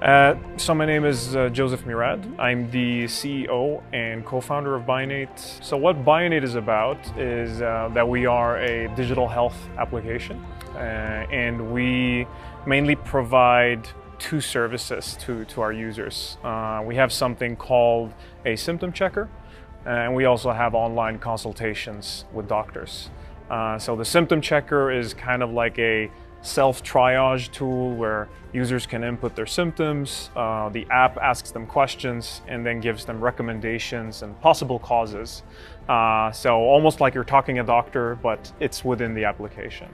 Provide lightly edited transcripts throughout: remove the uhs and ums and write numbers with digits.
So my name is Joseph Murad. I'm the CEO and co-founder of Bionate. So what Bionate is about is that we are a digital health application, and we mainly provide two services to our users. We have something called a symptom checker, and we also have online consultations with doctors. So the symptom checker is kind of like a self-triage tool where users can input their symptoms, the app asks them questions and then gives them recommendations and possible causes. So almost like you're talking to a doctor, but it's within the application.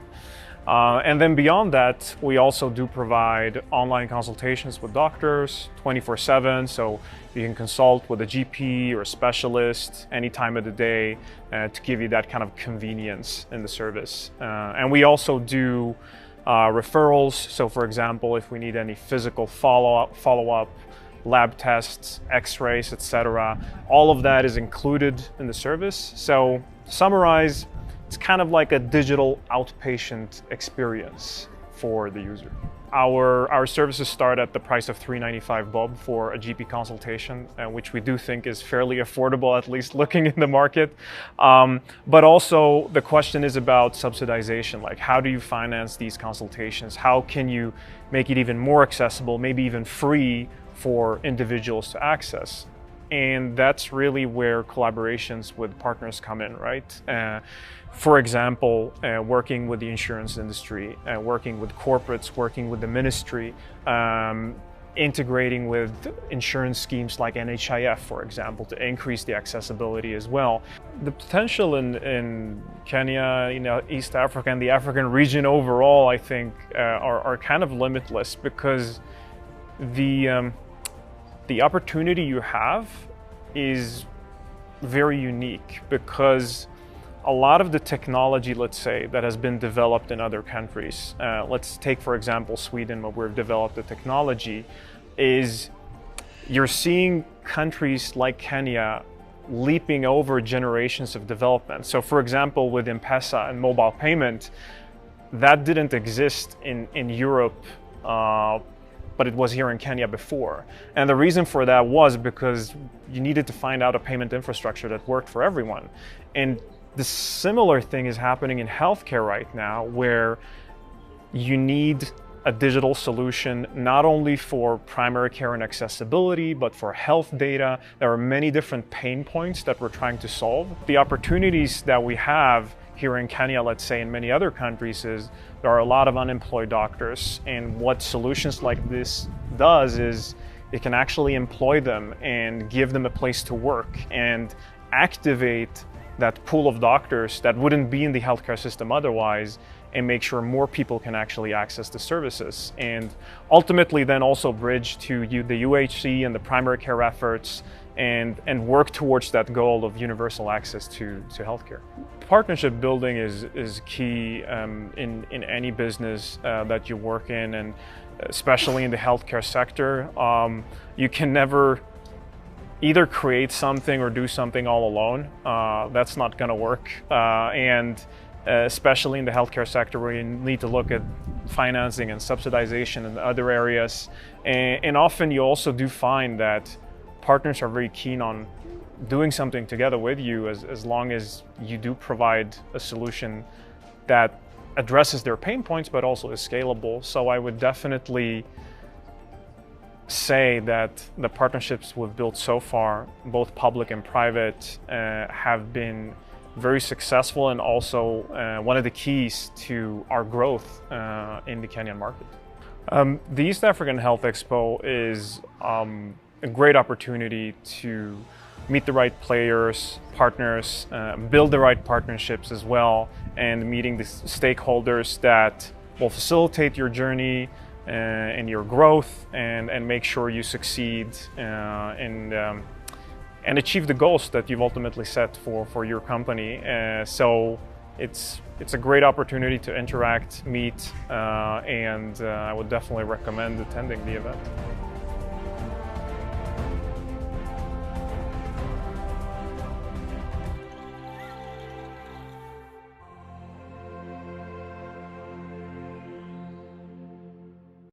And then beyond that, we also do provide online consultations with doctors 24/7. So you can consult with a GP or a specialist any time of the day to give you that kind of convenience in the service. And we also do referrals. So for example, if we need any physical follow-up, lab tests, x-rays, etc., all of that is included in the service. So to summarize, it's kind of like a digital outpatient experience for the user. Our services start at the price of $395 bob for a GP consultation, which we do think is fairly affordable, at least looking in the market. But also the question is about subsidization. Like, how do you finance these consultations? How can you make it even more accessible, maybe even free for individuals to access? And that's really where collaborations with partners come in, right? For example, working with the insurance industry, working with corporates, working with the ministry, integrating with insurance schemes like NHIF, for example, to increase the accessibility as well. The potential in Kenya, East Africa, and the African region overall, I think, are kind of limitless, because the opportunity you have is very unique, because a lot of the technology, let's say, that has been developed in other countries, let's take, for example, Sweden, where we've developed the technology, is you're seeing countries like Kenya leaping over generations of development. So for example, with M-Pesa and mobile payment, that didn't exist in Europe, but it was here in Kenya before. And the reason for that was because you needed to find out a payment infrastructure that worked for everyone. And the similar thing is happening in healthcare right now, where you need a digital solution not only for primary care and accessibility, but for health data. There are many different pain points that we're trying to solve. The opportunities that we have here in Kenya, let's say, in many other countries, is there are a lot of unemployed doctors, and what solutions like this does is it can actually employ them and give them a place to work and activate that pool of doctors that wouldn't be in the healthcare system otherwise, and make sure more people can actually access the services, and ultimately then also bridge to the UHC and the primary care efforts and work towards that goal of universal access to healthcare. Partnership building is key in any business that you work in, and especially in the healthcare sector. You can never either create something or do something all alone. That's not going to work. And especially in the healthcare sector, where you need to look at financing and subsidization and other areas. And often you also do find that partners are very keen on doing something together with you, as long as you do provide a solution that addresses their pain points, but also is scalable. So I would definitely say that the partnerships we've built so far, both public and private, have been very successful, and also one of the keys to our growth in the Kenyan market. The East African Health Expo is a great opportunity to meet the right players, partners, build the right partnerships as well, and meeting the stakeholders that will facilitate your journey and your growth, and make sure you succeed and achieve the goals that you've ultimately set for your company. So it's a great opportunity to interact, meet, and I would definitely recommend attending the event.